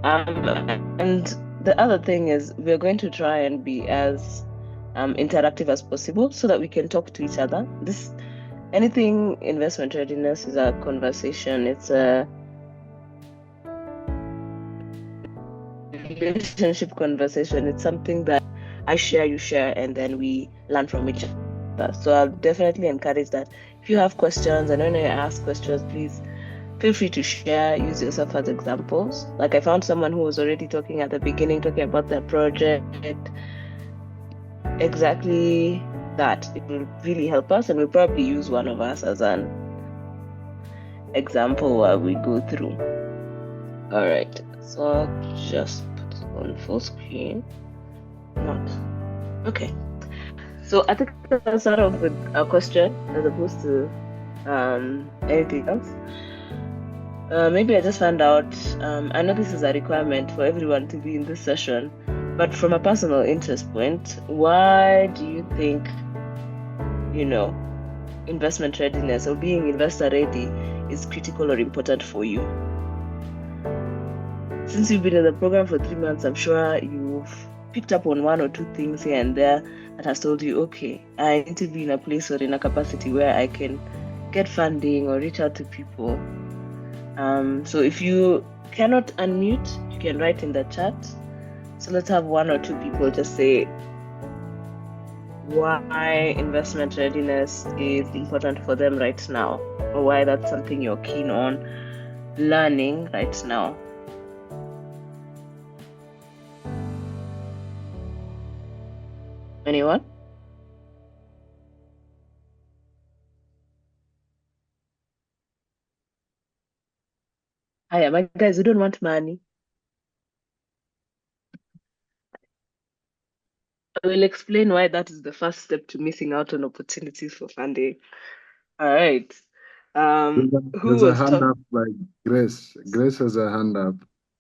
And the other thing is we're going to try and be as interactive as possible so that we can talk to each other. Anything investment readiness is a conversation. It's a relationship conversation. It's something that I share, you share, and then we learn from each other. So I'll definitely encourage that. If you have questions and when you ask questions, please feel free to share, use yourself as examples. Like I found someone who was already talking at the beginning, talking about their project. Exactly that. It will really help us, and we'll probably use one of us as an example while we go through. All right, so I'll just put it on full screen. Not okay. So I think I'll start off with a question as opposed to anything else. Maybe I just found out, I know this is a requirement for everyone to be in this session, but from a personal interest point, why do you think, investment readiness or being investor ready is critical or important for you? Since you've been in the program for 3 months, I'm sure you've picked up on one or two things here and there that has told you, okay, I need to be in a place or in a capacity where I can get funding or reach out to people. So if you cannot unmute, you can write in the chat. So let's have one or two people just say why investment readiness is important for them right now, or why that's something you're keen on learning right now. Anyone? Hiya, my guys, we don't want money. I will explain why that is the first step to missing out on opportunities for funding. All right. Who There's a was hand talking? up by Grace. Grace has a hand up.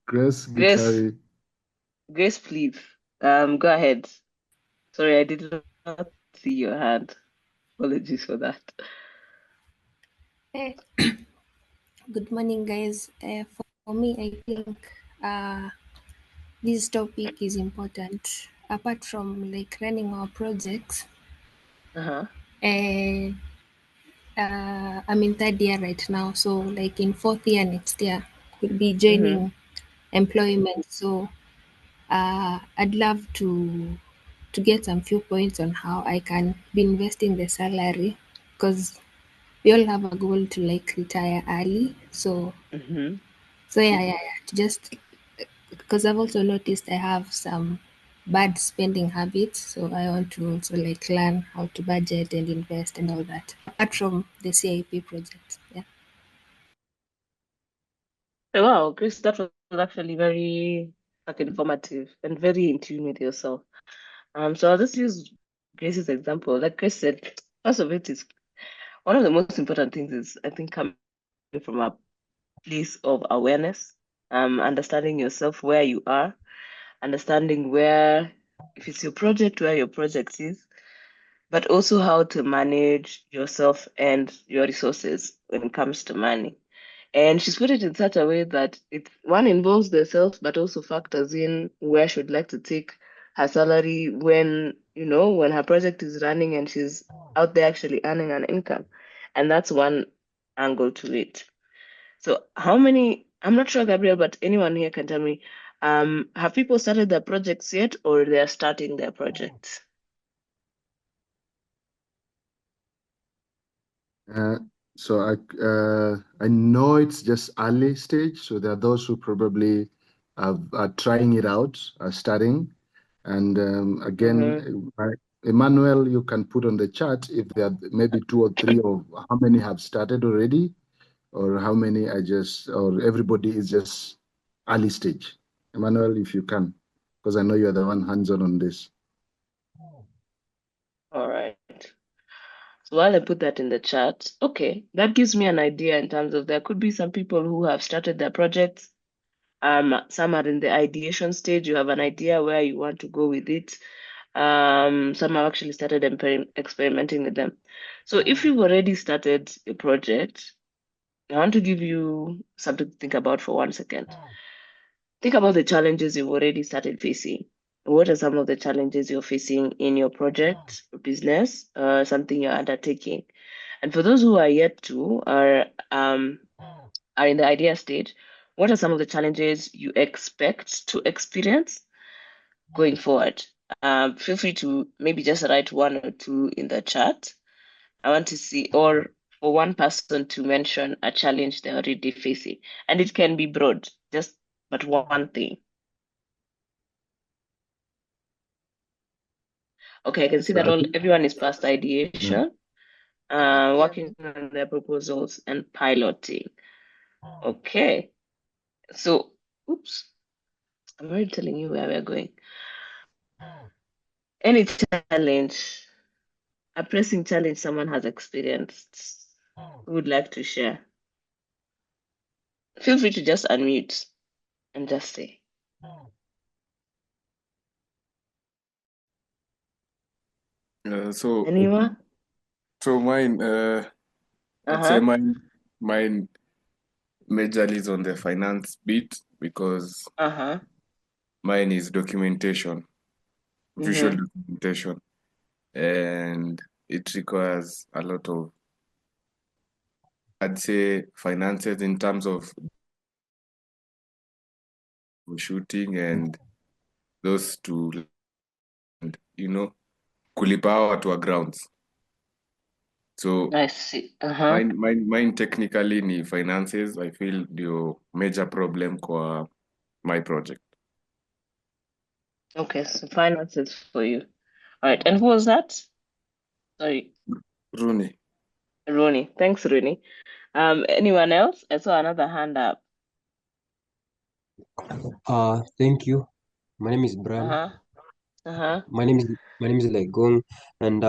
Grace Grace, Gitari. Grace, please. Go ahead. Sorry, I did not see your hand. Apologies for that. Eh, Good morning, guys. For me, I think this topic is important. Apart from like running our projects, Uh-huh. uh, I'm in third year right now, so like in fourth year next year, could be Mm-hmm. joining employment. So I'd love to get some few points on how I can be investing the salary because we all have a goal to like retire early. So Mm-hmm. to just because I've also noticed I have some bad spending habits, so I want to also like learn how to budget and invest and all that. Apart from the CIP project, yeah. Oh, wow, Grace, that was actually very informative and very in tune with yourself. So I'll just use Grace's example. Like Grace said, first of it is one of the most important things is I think coming from a place of awareness, understanding yourself where you are, understanding where, if it's your project, where your project is, but also how to manage yourself and your resources when it comes to money. And she's put it in such a way that it one involves the self, but also factors in where she'd like to take her salary when her project is running and she's out there actually earning an income. And that's one angle to it. So I'm not sure, Gabriel, but anyone here can tell me, have people started their projects yet or they're starting their projects? Uh, I know it's just early stage. So there are those who probably are trying it out, are starting. And Mm-hmm. again, Emmanuel, you can put on the chat if there are maybe two or three of how many have started already, or how many are just, or everybody is just early stage. Emmanuel, if you can, because I know you're the one hands-on on this. All right. So while I put that in the chat, okay, that gives me an idea in terms of there could be some people who have started their projects. Some are in the ideation stage. You have an idea where you want to go with it. Some have actually started experimenting with them. So if you've already started a project, I want to give you something to think about for 1 second. think about the challenges you've already started facing. What are some of the challenges you're facing in your project, business, something you're undertaking? And for those who are yet to are in the idea stage, what are some of the challenges you expect to experience going forward? Feel free to maybe just write one or two in the chat. I want to see, or for one person to mention a challenge they're already facing. And it can be broad, just but one thing. Okay, I can see So that I think, everyone is past ideation, working on their proposals and piloting. Okay, so oops, I'm already telling you where we're going. Any challenge, a pressing challenge someone has experienced, who would like to share? Feel free to just unmute and just say. So Anyone? mine, I'd say Uh-huh. mine majorly is on the finance bit because Uh-huh. mine is documentation, visual Mm-hmm. documentation, and it requires a lot of, I'd say, finances in terms of shooting and those two, kulipa hao watu wa grounds. So I see. Uh-huh. mine technically ni finances. I feel the major problem kwa my project. Okay, so finances for you. All right, and who was that? Sorry, Rooney. Rooney. Thanks, Rooney. Anyone else? I saw another hand up. Thank you. My name is Brian. Uh-huh. Uh-huh. My name is Legong, and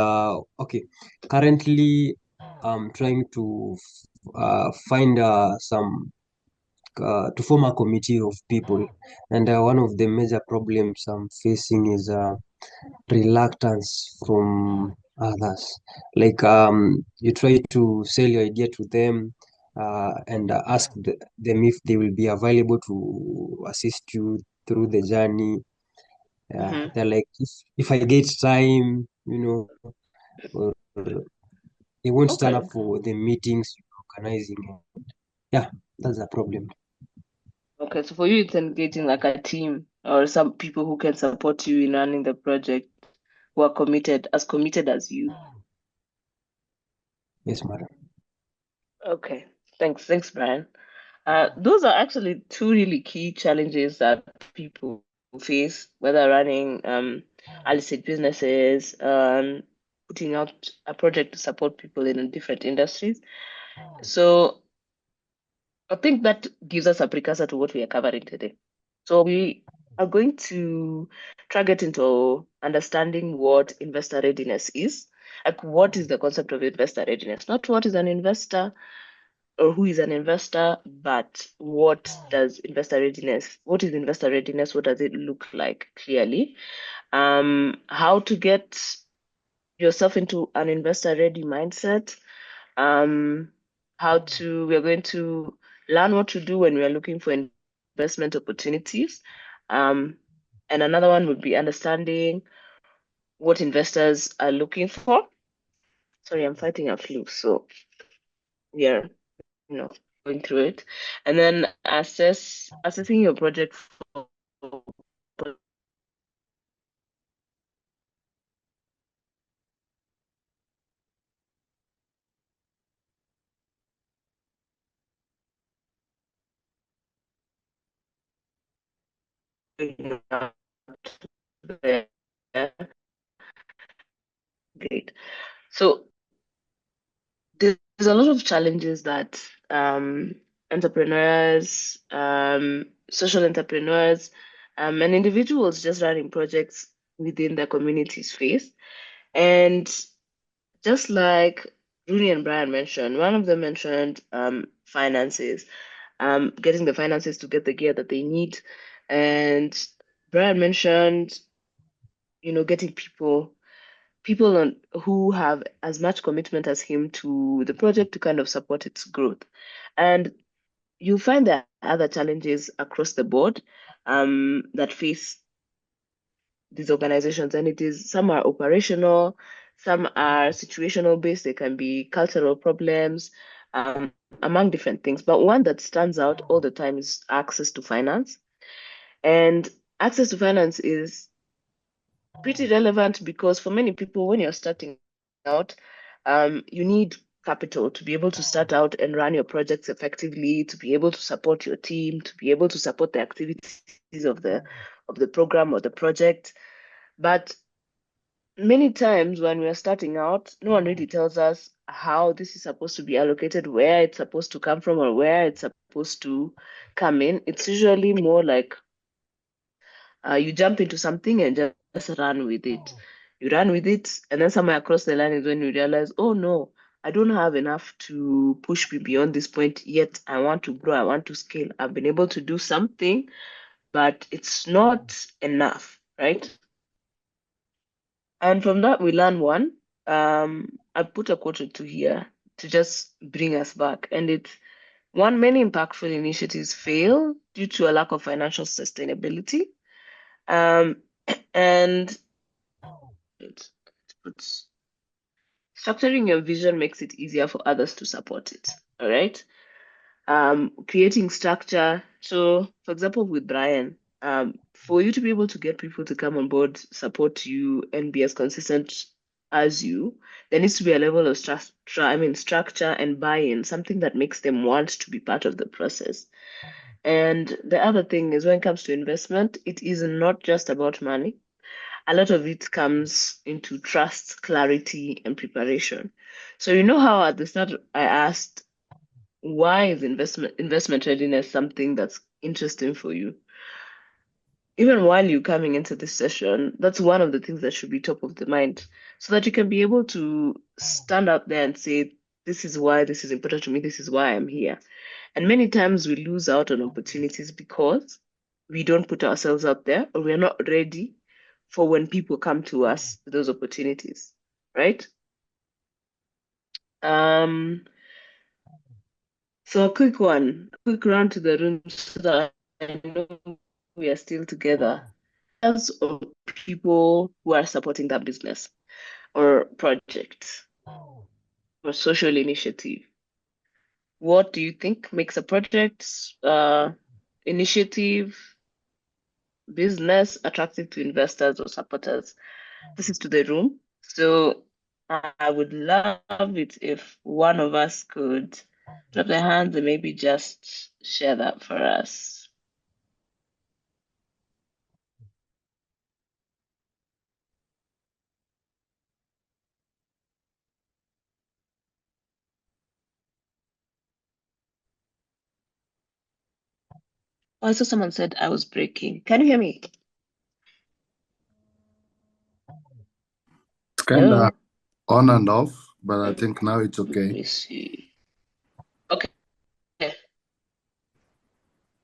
okay. Currently, I'm trying to find some to form a committee of people, and one of the major problems I'm facing is reluctance from others. Like you try to sell your idea to them. And ask them if they will be available to assist you through the journey. Mm-hmm. They're like, if I get time, or they won't stand Okay. up for the meetings organizing. Yeah, that's a problem. Okay, so for you, it's engaging like a team or some people who can support you in running the project, who are committed as you. Yes, madam. Okay, thanks, Brian. Those are actually two really key challenges that people face, whether running illicit businesses, putting out a project to support people in different industries. So I think that gives us a precursor to what we are covering today. So we are going to try get into understanding what investor readiness is. Like, what is the concept of investor readiness? Not what is an investor or who is an investor, but what is investor readiness? What does it look like clearly? How to get yourself into an investor ready mindset. We are going to learn what to do when we are looking for investment opportunities. And another one would be understanding what investors are looking for. Sorry, I'm fighting a flu, so we are, going through it. And then assessing your project for great. So there's a lot of challenges that entrepreneurs, social entrepreneurs, and individuals just running projects within their communities face. And just like Rooney and Brian mentioned, one of them mentioned finances, getting the finances to get the gear that they need. And Brian mentioned, getting people who have as much commitment as him to the project to kind of support its growth. And you find there are other challenges across the board. that face these organizations, and some are operational, some are situational based. They can be cultural problems, among different things. But one that stands out all the time is access to finance. And access to finance is pretty relevant because for many people, when you're starting out, you need capital to be able to start out and run your projects effectively, to be able to support your team, to be able to support the activities of the program or the project. But many times when we're starting out, no one really tells us how this is supposed to be allocated, where it's supposed to come from, or where it's supposed to come in. It's usually more like you jump into something and just run with it. You run with it, and then somewhere across the line is when you realize, oh no, I don't have enough to push me beyond this point yet. I want to grow, I want to scale. I've been able to do something, but it's not enough, right? And from that, we learn one. I put a quote or two here to just bring us back. And it's one, many impactful initiatives fail due to a lack of financial sustainability. Um, and it's structuring your vision makes it easier for others to support it. All right. Creating structure. So, for example, with Brian, for you to be able to get people to come on board, support you, and be as consistent as you, there needs to be a level of structure and buy-in, something that makes them want to be part of the process. And the other thing is when it comes to investment, it is not just about money. A lot of it comes into trust, clarity, and preparation. So you know how at the start I asked, why is investment readiness something that's interesting for you? Even while you're coming into this session, that's one of the things that should be top of the mind, so that you can be able to stand up there and say, this is why this is important to me, this is why I'm here. And many times we lose out on opportunities because we don't put ourselves out there, or we're not ready for when people come to us with those opportunities, right? Um, so a quick one, a quick round to the room so that I know we are still together. As of people who are supporting that business or project or social initiative, what do you think makes a project, initiative, business attractive to investors or supporters? This is to the room. So I would love it if one of us could drop their hands and maybe just share that for us. Oh, I saw someone said I was breaking. Can you hear me? It's kind of Hello? on and off, but I Let think now it's okay. me see.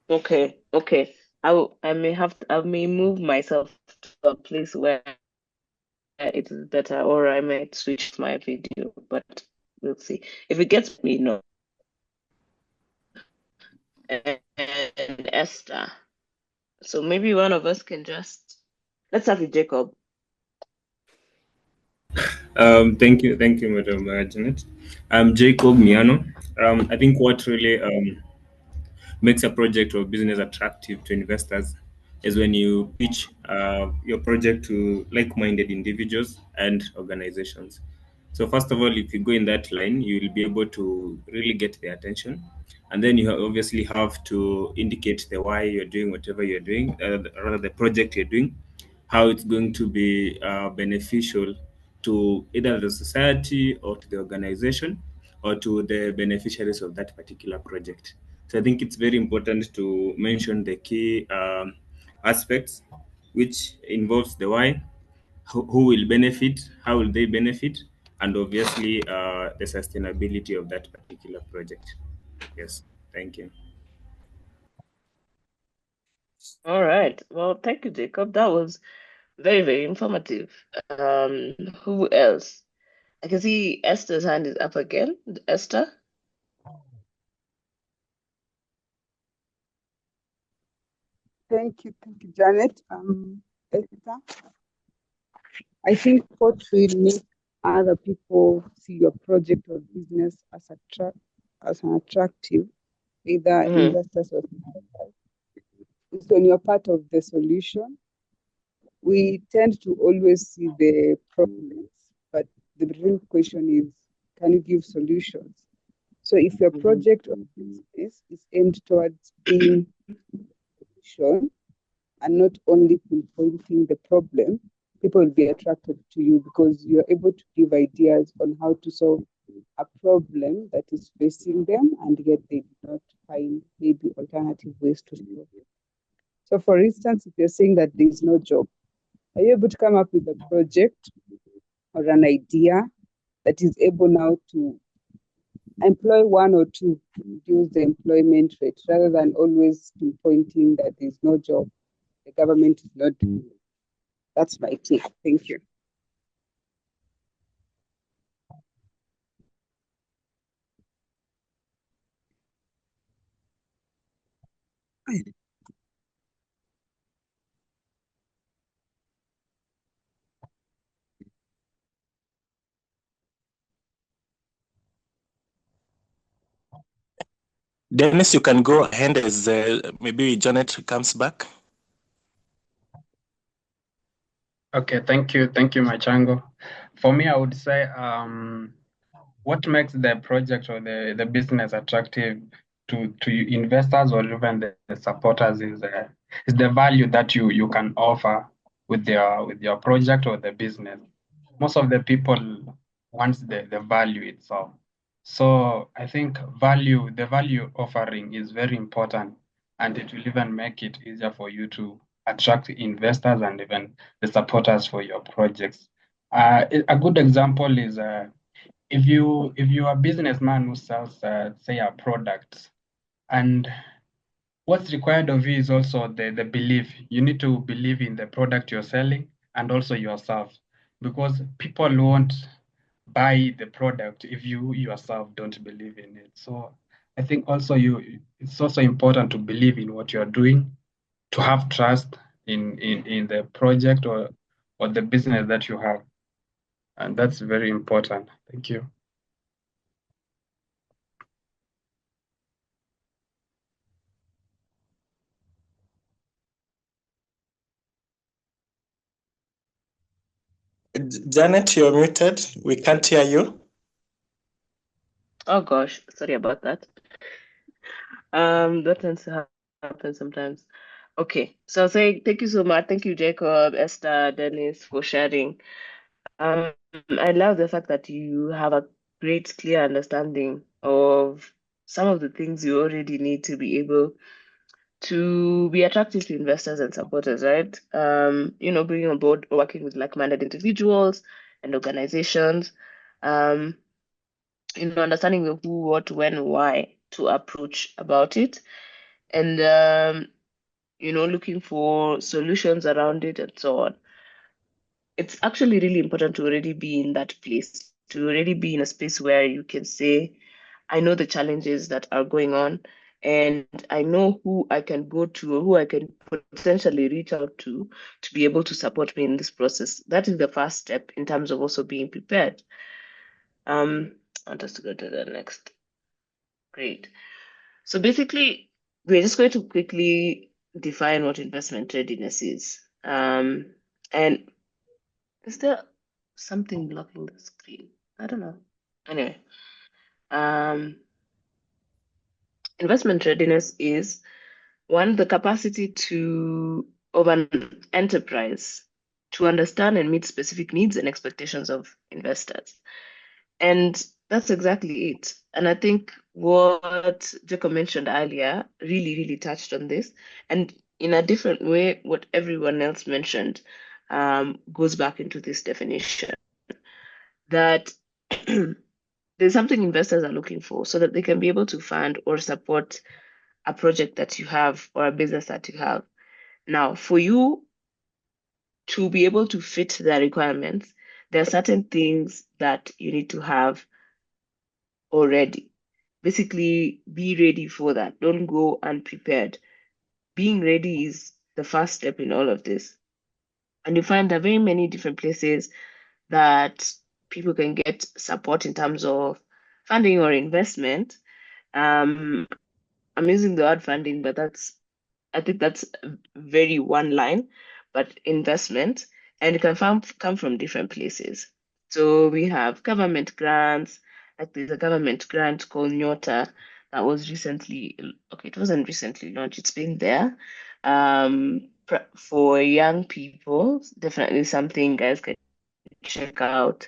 Okay. Okay. I may move myself to a place where it is better, or I might switch my video, but we'll see. If it gets me, no. And Esther. So maybe one of us can just let's start with Jacob. Thank you, Madam Janet. I'm Jacob Miano. I think what really makes a project or business attractive to investors is when you pitch your project to like-minded individuals and organizations. So first of all, if you go in that line, you will be able to really get their attention, and then you obviously have to indicate the why you're doing whatever you're doing, rather the project you're doing, how it's going to be beneficial to either the society or to the organization or to the beneficiaries of that particular project. So I think it's very important to mention the key aspects, which involves the why, who will benefit, how will they benefit, and obviously the sustainability of that particular project. Yes, thank you. All right. Well, thank you, Jacob. That was very, very informative. Who else? I can see Esther's hand is up again. Esther? Thank you, Janet. Esther, I think what will make other people see your project or business as an attractive, either investors or supporters, is when you're part of the solution. We tend to always see the problems, but the real question is, can you give solutions? So if your project or business is aimed towards being a solution and not only pinpointing the problem, people will be attracted to you because you're able to give ideas on how to solve a problem that is facing them, and yet they do not find maybe alternative ways to solve it. So for instance, if you're saying that there is no job, are you able to come up with a project or an idea that is able now to employ one or two to reduce the employment rate rather than always pinpointing that there's no job, the government is not doing it? That's my take. Thank you. Dennis, you can go ahead as maybe Janet comes back. Okay, thank you, Machango. For me, I would say what makes the project or the business attractive to investors or even the supporters is the value that you can offer with your project or the business. Most of the people want the value itself. So I think the value offering is very important, and it will even make it easier for you to attract investors and even the supporters for your projects. A good example is if you are a businessman who sells say a product, and what's required of you is also the belief. You need to believe in the product you're selling and also yourself, because people won't buy the product if you yourself don't believe in it. So I think also it's also important to believe in what you're doing, to have trust in the project or the business that you have. And that's very important. Thank you. Janet, you're muted. We can't hear you. Oh gosh, sorry about that. That tends to happen sometimes. Okay, so I'll say thank you so much. Thank you, Jacob, Esther, Dennis, for sharing. I love the fact that you have a great, clear understanding of some of the things you already need to be able to be attractive to investors and supporters, right? Bringing on board working with like-minded individuals and organizations, understanding the who, what, when, why to approach about it, and looking for solutions around it and so on. It's actually really important to already be in that place, to already be in a space where you can say, I know the challenges that are going on, and I know who I can go to or who I can potentially reach out to be able to support me in this process. That is the first step in terms of also being prepared. I'll just go to the next. Great. So basically, we're just going to quickly define what investment readiness is. And is there something blocking the screen? I don't know. Anyway, investment readiness is one, the capacity of an enterprise to understand and meet specific needs and expectations of investors. And that's exactly it. And I think what Jacob mentioned earlier really, really touched on this. And in a different way, what everyone else mentioned goes back into this definition that there's something investors are looking for so that they can be able to fund or support a project that you have or a business that you have. Now, for you to be able to fit their requirements, there are certain things that you need to have already. Basically, be ready for that. Don't go unprepared. Being ready is the first step in all of this. And you find there are very many different places that people can get support in terms of funding or investment. I'm using the word funding, but I think that's very one line, but investment, and it can come from different places. So we have government grants, like there's a government grant called Nyota that was recently, okay, it wasn't recently launched, it's been there. For young people, definitely something guys can check out.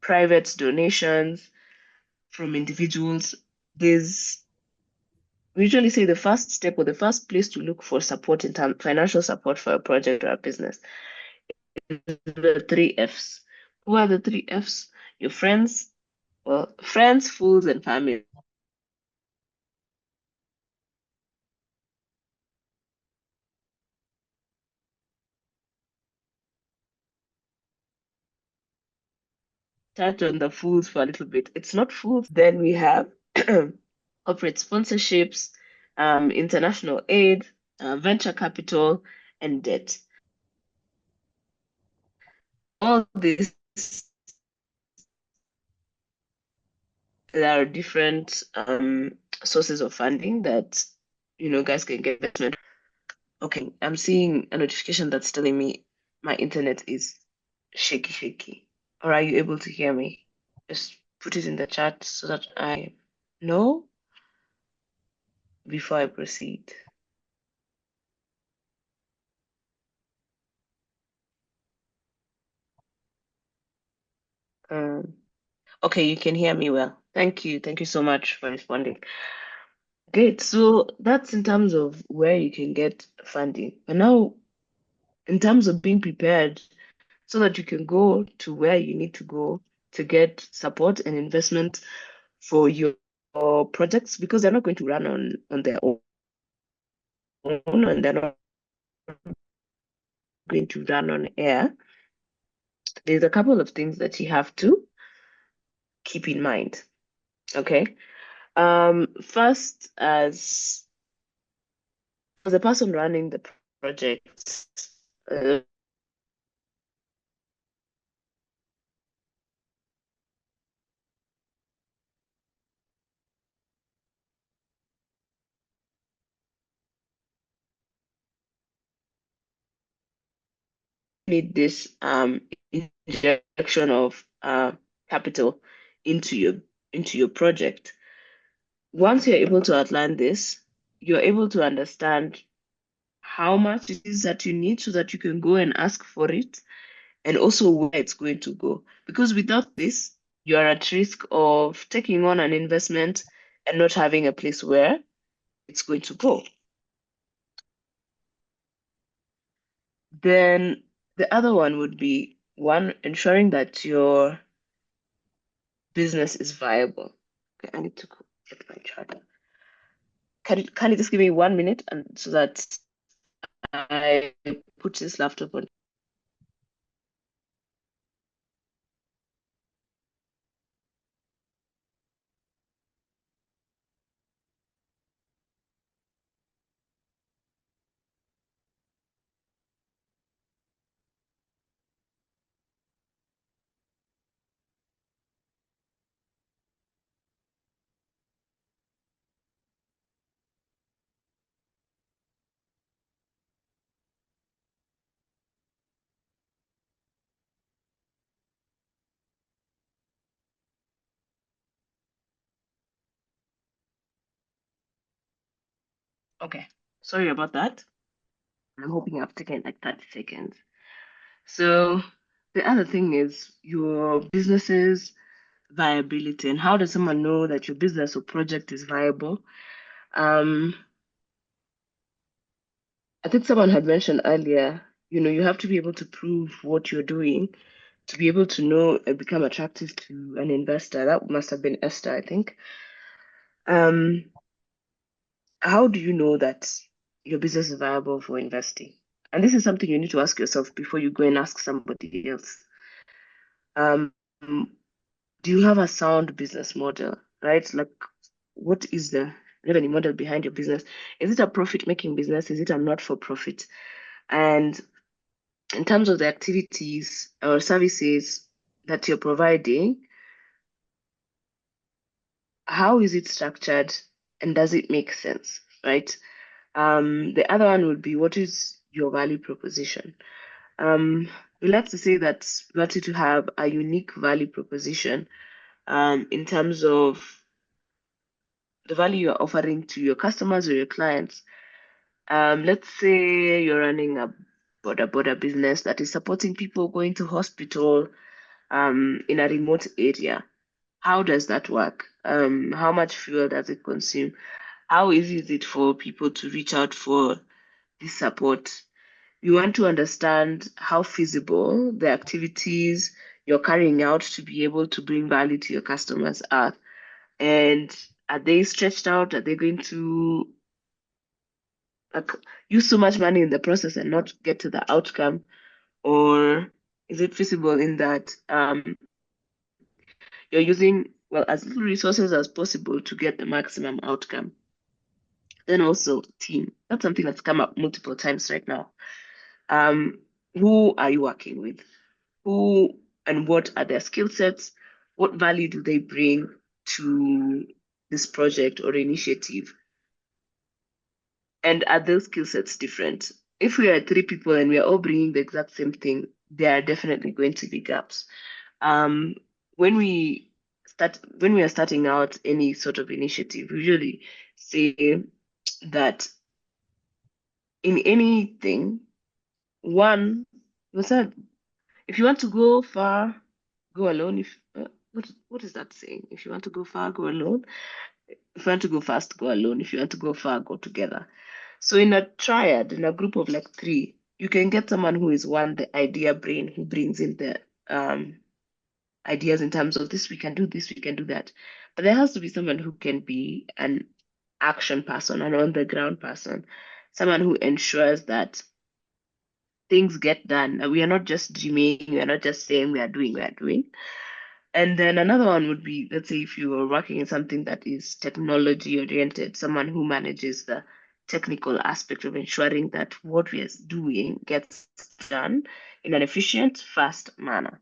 Private donations from individuals. We usually say the first step or the first place to look for support in terms financial support for a project or a business is the three F's. Who are the three F's? Your friends, well, friends, fools, and family. Touch on the fools for a little bit. It's not fools. Then we have corporate sponsorships, international aid, venture capital, and debt. All these, there are different sources of funding that guys can get investment. Okay, I'm seeing a notification that's telling me my internet is shaky. Or are you able to hear me? Just put it in the chat so that I know before I proceed. Okay, you can hear me well. Thank you. Thank you so much for responding. Great. So that's in terms of where you can get funding. But now, in terms of being prepared so that you can go to where you need to go to get support and investment for your projects, because they're not going to run on their own, and they're not going to run on air. There's a couple of things that you have to keep in mind. Okay. First, as a person running the project, need this injection of capital into your project. Once you're able to outline this, you're able to understand how much it is that you need so that you can go and ask for it, and also where it's going to go. Because without this, you are at risk of taking on an investment and not having a place where it's going to go. Then the other one would be one, ensuring that your business is viable. Okay, I need to get my charger. Can you just give me 1 minute and so that I put this laptop on? Okay, sorry about that. I'm hoping I've taken like 30 seconds. So the other thing is your business's viability, and how does someone know that your business or project is viable? I think someone had mentioned earlier, you have to be able to prove what you're doing to be able to know and become attractive to an investor. That must have been Esther, I think. How do you know that your business is viable for investing? And this is something you need to ask yourself before you go and ask somebody else. Um, do you have a sound business model, right? Like, what is the revenue model behind your business. Is it a profit-making business? Is it a not-for-profit? And in terms of the activities or services that you're providing, how is it structured and does it make sense, right? The other one would be, what is your value proposition? We like to say that we want you to have a unique value proposition in terms of the value you're offering to your customers or your clients. Let's say you're running a border business that is supporting people going to hospital in a remote area. How does that work? How much fuel does it consume? How easy is it for people to reach out for this support? You want to understand how feasible the activities you're carrying out to be able to bring value to your customers are. And are they stretched out? Are they going to like, use so much money in the process and not get to the outcome? Or is it feasible in that you're using, well, as little resources as possible to get the maximum outcome? Then also team. That's something that's come up multiple times right now. Who are you working with? Who and what are their skill sets? What value do they bring to this project or initiative? And are those skill sets different? If we are three people and we are all bringing the exact same thing, there are definitely going to be gaps. Um, when we are starting out any sort of initiative, we usually say that in anything, one, if you want to go far, go alone. If what is that saying? If you want to go far, go alone. If you want to go fast, go alone. If you want to go far, go together. So in a triad, in a group of like three, you can get someone who is one, the idea brain, who brings in the ideas in terms of this, we can do this, we can do that. But there has to be someone who can be an action person, an on the ground person, someone who ensures that things get done. We are not just dreaming, we are not just saying we are doing, we are doing. And then another one would be, let's say, if you are working in something that is technology oriented, someone who manages the technical aspect of ensuring that what we are doing gets done in an efficient, fast manner.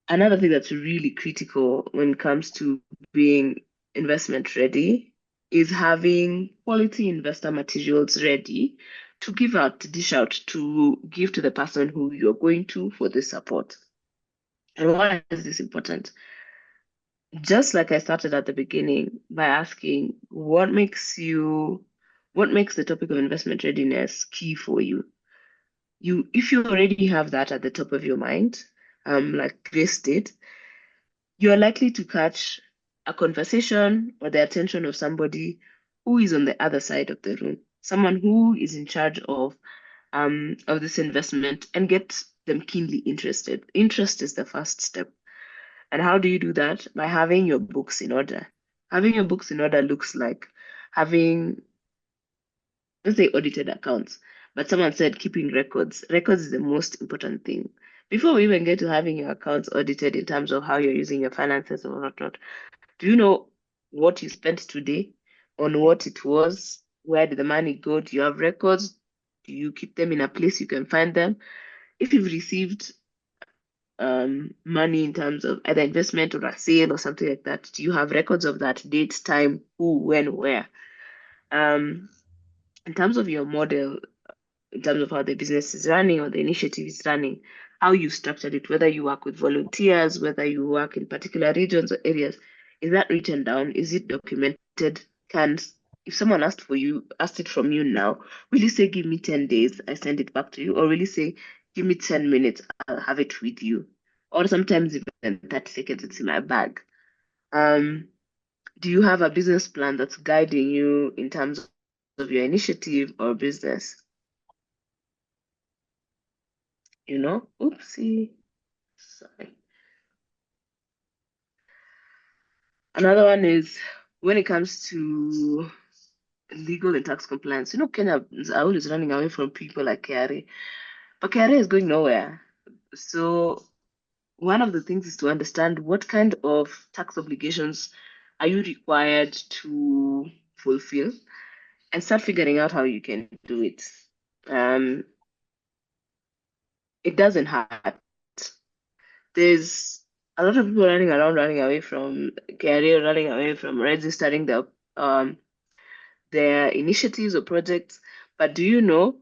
Another thing that's really critical when it comes to being investment ready is having quality investor materials ready to give out, to dish out, to give to the person who you're going to for the support. And why is this important? Just like I started at the beginning by asking what makes the topic of investment readiness key for you? If you already have that at the top of your mind, like Grace did, you are likely to catch a conversation or the attention of somebody who is on the other side of the room, someone who is in charge of this investment, and get them keenly interested. Interest is the first step. And how do you do that? By having your books in order. Having your books in order looks like having, let's say, audited accounts. But someone said keeping records. Records is the most important thing. Before we even get to having your accounts audited in terms of how you're using your finances or whatnot, do you know what you spent today, on what it was? Where did the money go? Do you have records? Do you keep them in a place you can find them? If you've received money in terms of either investment or a sale or something like that, do you have records of that date, time, who, when, where? In terms of your model, in terms of how the business is running or the initiative is running, how you structured it, whether you work with volunteers, whether you work in particular regions or areas, is that written down? Is it documented? If someone asked it from you now, will you say, give me 10 days, I send it back to you? Or will you say, give me 10 minutes, I'll have it with you? Or sometimes even 30 seconds, it's in my bag. Do you have a business plan that's guiding you in terms of your initiative or business? Oopsie, sorry. Another one is when it comes to legal and tax compliance. Kenya is always running away from people like KRA, but KRA is going nowhere. So one of the things is to understand what kind of tax obligations are you required to fulfill, and start figuring out how you can do it. It doesn't hurt. There's a lot of people running around, running away from career, running away from registering their initiatives or projects. But do you know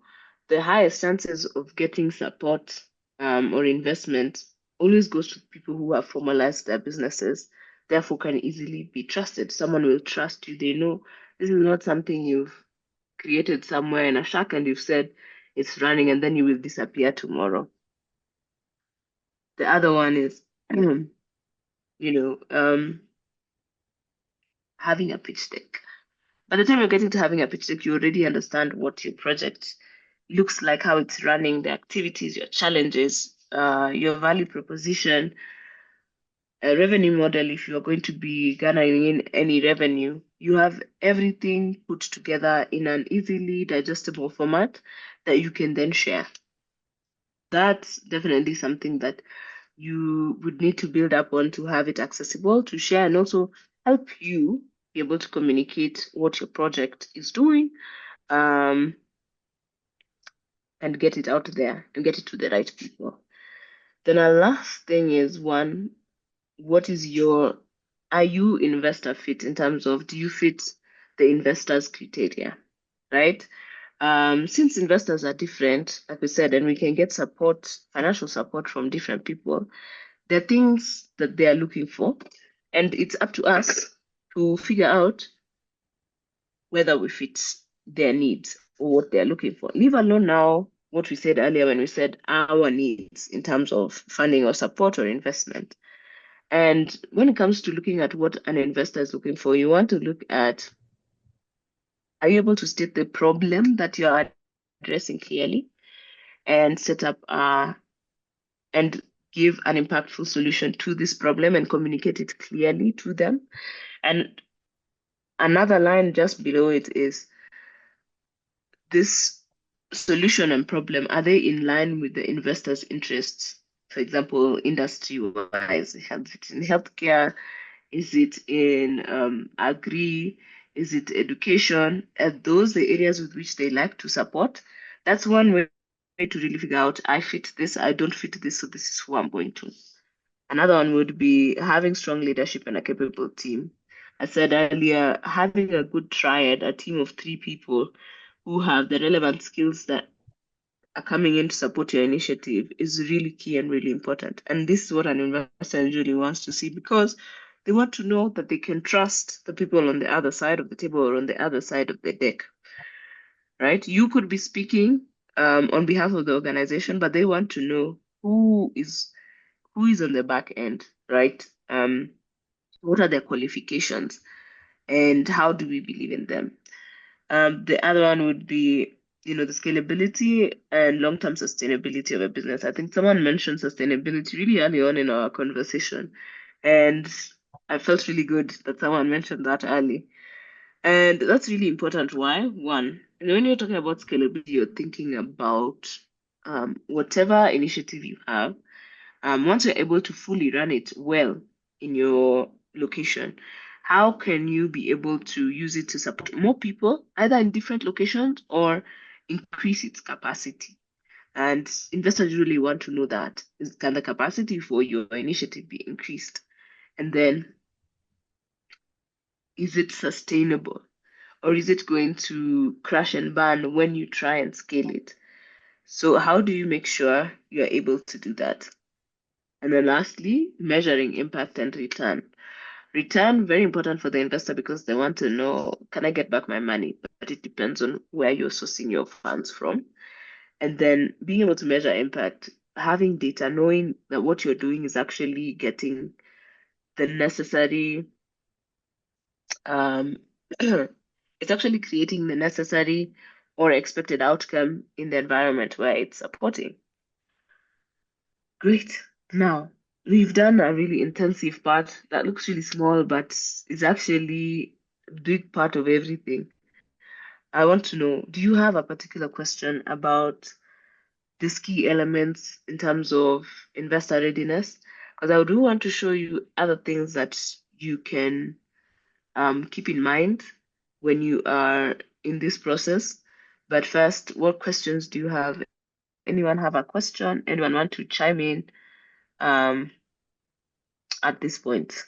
the highest chances of getting support or investment always goes to people who have formalized their businesses, therefore can easily be trusted. Someone will trust you. They know this is not something you've created somewhere in a shack and you've said it's running and then you will disappear tomorrow. The other one is, you know, having a pitch deck. By the time you're getting to having a pitch deck, you already understand what your project looks like, how it's running, the activities, your challenges, your value proposition, a revenue model. If you're going to be garnering in any revenue, you have everything put together in an easily digestible format that you can then share. That's definitely something that you would need to build up on to have it accessible to share and also help you be able to communicate what your project is doing, um, and get it out there and get it to the right people. Then our last thing is one, what is your, are you investor fit in terms of do you fit the investor's criteria, right? Since investors are different, like we said, and we can get support, financial support from different people, there are things that they are looking for, and it's up to us to figure out whether we fit their needs or what they're looking for. Leave alone now what we said earlier when we said our needs in terms of funding or support or investment. And when it comes to looking at what an investor is looking for, you want to look at, are you able to state the problem that you're addressing clearly and set up and give an impactful solution to this problem and communicate it clearly to them. And another line just below it is, this solution and problem, are they in line with the investor's interests? For example, industry-wise, is it in healthcare? Is it in agri? Is it education? Are those the areas with which they like to support? That's one way to really figure out, I fit this, I don't fit this, so this is who I'm going to. Another one would be having strong leadership and a capable team. I said earlier, having a good triad, a team of 3 people who have the relevant skills that are coming in to support your initiative is really key and really important. And this is what an investor usually wants to see, because they want to know that they can trust the people on the other side of the table or on the other side of the deck, right? You could be speaking on behalf of the organization, but they want to know who is on the back end, right? What are their qualifications and how do we believe in them? The other one would be, the scalability and long-term sustainability of a business. I think someone mentioned sustainability really early on in our conversation, and I felt really good that someone mentioned that early. And that's really important. Why? One, when you're talking about scalability, you're thinking about whatever initiative you have. Once you're able to fully run it well in your location, how can you be able to use it to support more people, either in different locations or increase its capacity? And investors really want to know that. Can the capacity for your initiative be increased? And then, is it sustainable? Or is it going to crash and burn when you try and scale it? So how do you make sure you're able to do that? And then lastly, measuring impact and return. Return, very important for the investor because they want to know, can I get back my money? But it depends on where you're sourcing your funds from. And then being able to measure impact, having data, knowing that what you're doing is actually getting the necessary, it's actually creating the necessary or expected outcome in the environment where it's supporting. Great. Now, we've done a really intensive part that looks really small, but is actually a big part of everything. I want to know, do you have a particular question about these key elements in terms of investor readiness? Because I do want to show you other things that you can keep in mind when you are in this process. But first, what questions do you have? Anyone have a question? Anyone want to chime in at this point?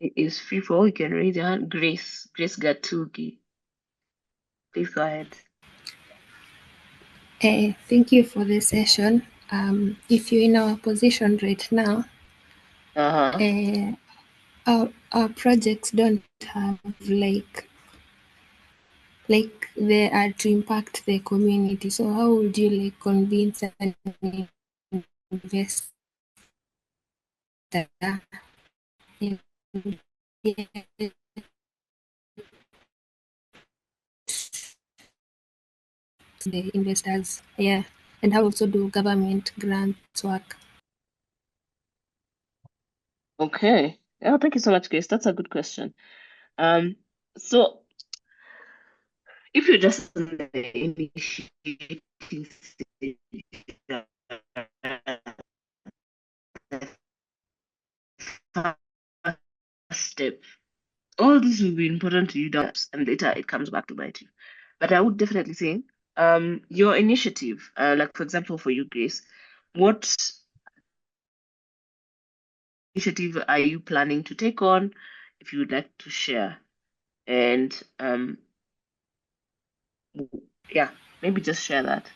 It is free for all. You can raise your hand. Grace Gatugi. Please go ahead. Thank you for the session. If you're in our position right now, our projects don't have like they are to impact the community. So how would you like convince an investor in the investors? Yeah. And how also do government grants work? Okay. Yeah, thank you so much, Grace. That's a good question. So if you're just in the initiating stage, first step, all this will be important to you, and later it comes back to bite you. But I would definitely say, your initiative, like for example, for you, Grace, what initiative are you planning to take on? If you would like to share, and yeah, maybe just share that.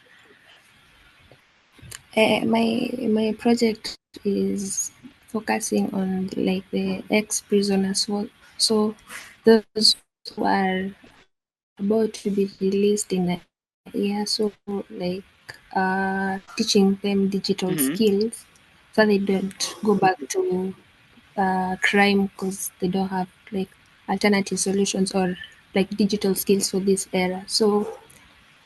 My project is focusing on like the ex-prisoners. So those who are about to be released in a year, so like teaching them digital skills so they don't go back to crime because they don't have like alternative solutions or like digital skills for this era. So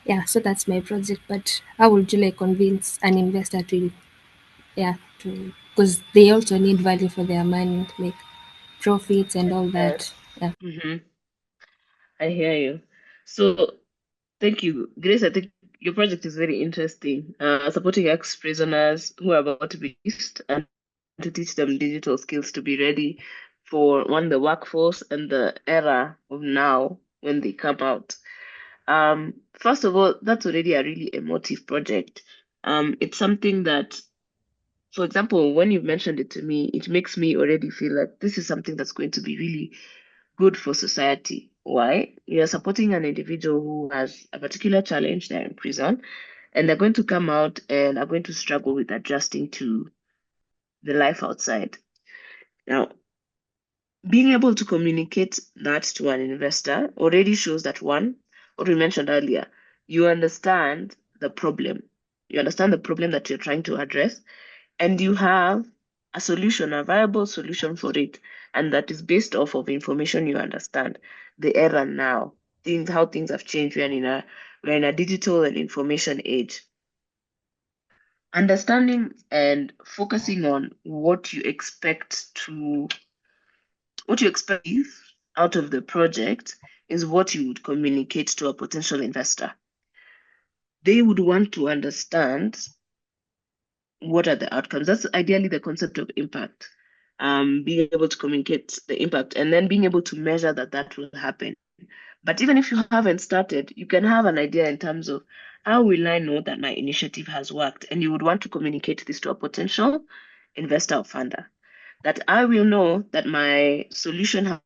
yeah, so that's my project. But how would you like convince an investor to because they also need value for their money, like profits and all that. Yes. I hear you. So thank you, Grace. I think your project is very interesting. Supporting ex-prisoners who are about to be released and to teach them digital skills to be ready for the workforce and the era of now when they come out. First of all, that's already a really emotive project. It's something that, for example, when you've mentioned it to me, it makes me already feel like this is something that's going to be really good for society. Why? You're supporting an individual who has a particular challenge, they're in prison, and they're going to come out and are going to struggle with adjusting to the life outside. Now, being able to communicate that to an investor already shows that one, what we mentioned earlier, you understand the problem. You understand the problem that you're trying to address, and you have a solution, a viable solution for it, and that is based off of information you understand. The era now, how things have changed. We're in a digital and information age. Understanding and focusing on what you expect out of the project is what you would communicate to a potential investor. They would want to understand what are the outcomes. That's ideally the concept of impact. Being able to communicate the impact and then being able to measure that will happen. But even if you haven't started, you can have an idea in terms of how will I know that my initiative has worked? And you would want to communicate this to a potential investor or funder. That I will know that my solution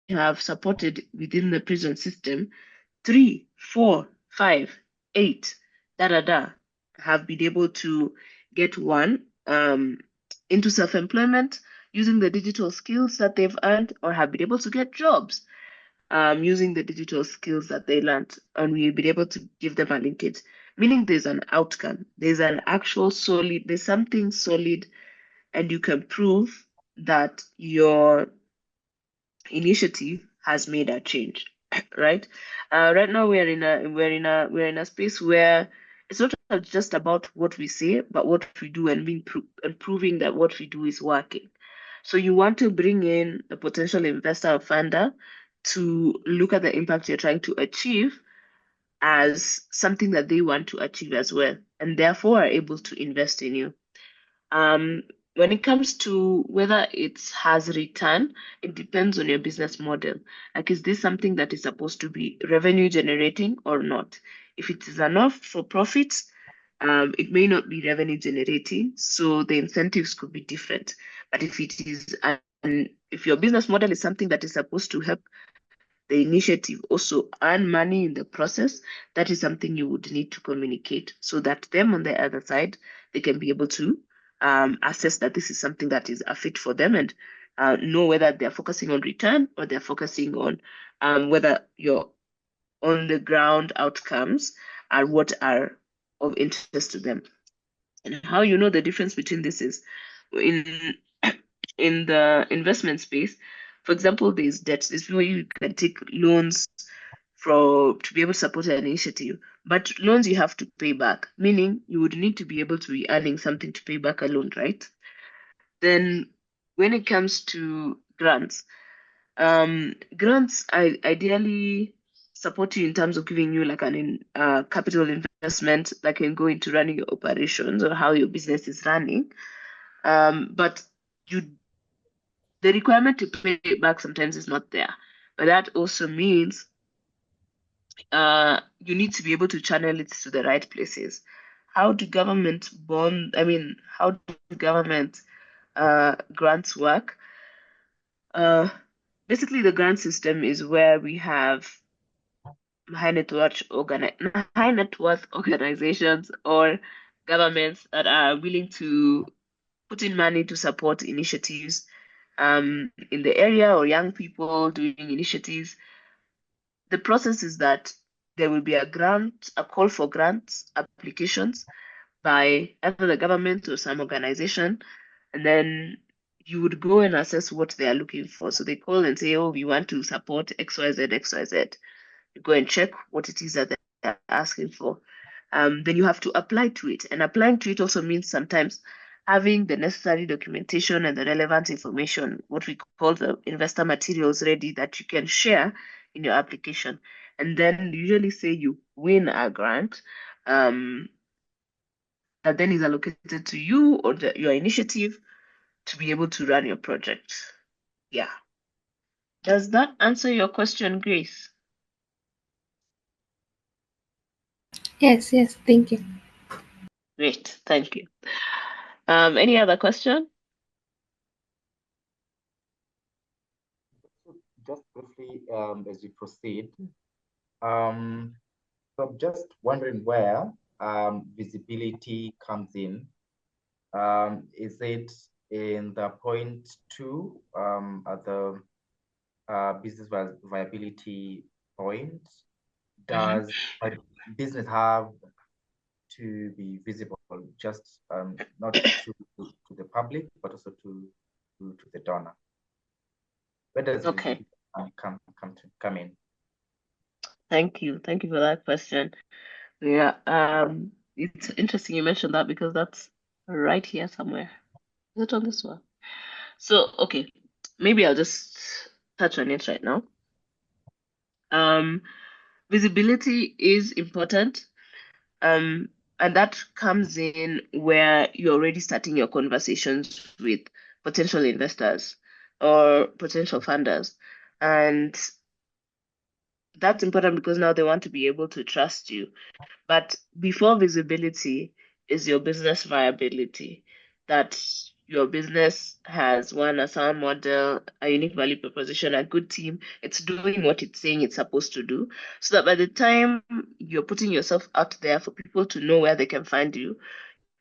have supported within the prison system 3, 4, 5, 8, have been able to get one into self-employment using the digital skills that they've earned, or have been able to get jobs using the digital skills that they learned, and we'll be able to give them a linkage, meaning there's an outcome, there's an actual solid, there's something solid, and you can prove that your initiative has made a change, right? Right now we're in a space where it's not just about what we say, but what we do, and proving that what we do is working. So you want to bring in a potential investor or funder to look at the impact you're trying to achieve as something that they want to achieve as well, and therefore are able to invest in you. When it comes to whether it has return, it depends on your business model. Like, is this something that is supposed to be revenue generating or not? If it is enough for profits, it may not be revenue generating, so the incentives could be different. But if it is, if your business model is something that is supposed to help the initiative also earn money in the process, that is something you would need to communicate so that them on the other side, they can be able to assess that this is something that is a fit for them and know whether they're focusing on return or they're focusing on whether your on the ground outcomes are what are of interest to them. And how you know the difference between this is in in the investment space. For example, there's debt. This is where you can take loans to be able to support an initiative. But loans you have to pay back, meaning you would need to be able to be earning something to pay back a loan, right? Then when it comes to grants, grants ideally support you in terms of giving you like an capital investment that can go into running your operations or how your business is running. But the requirement to pay it back sometimes is not there. But that also means you need to be able to channel it to the right places. How do government how do government grants work? Basically, the grant system is where we have high net worth organizations or governments that are willing to put in money to support initiatives in the area or young people doing initiatives. The process is that there will be a call for grants applications by either the government or some organization, and then you would go and assess what they are looking for. So they call and say, oh, we want to support XYZ, XYZ. You go and check what it is that they're asking for. Then you have to apply to it. And applying to it also means sometimes having the necessary documentation and the relevant information, what we call the investor materials ready that you can share in your application. And then usually say you win a grant that then is allocated to you or your initiative to be able to run your project. Yeah. Does that answer your question, Grace? Yes, thank you. Great, thank you. Any other question? Just briefly, as you proceed, so I'm just wondering where visibility comes in. Is it in the point 2 at the business viability point? Does a business have to be visible, just not to the public, but also to the donor? Where does visibility come in? Thank you for that question. Yeah, it's interesting you mentioned that because that's right here somewhere. Is it on this one? So, okay, maybe I'll just touch on it right now. Visibility is important, and that comes in where you're already starting your conversations with potential investors or potential funders, and that's important because now they want to be able to trust you. But before visibility is your business viability, that your business has a sound model, a unique value proposition, a good team. It's doing what it's saying it's supposed to do. So that by the time you're putting yourself out there for people to know where they can find you,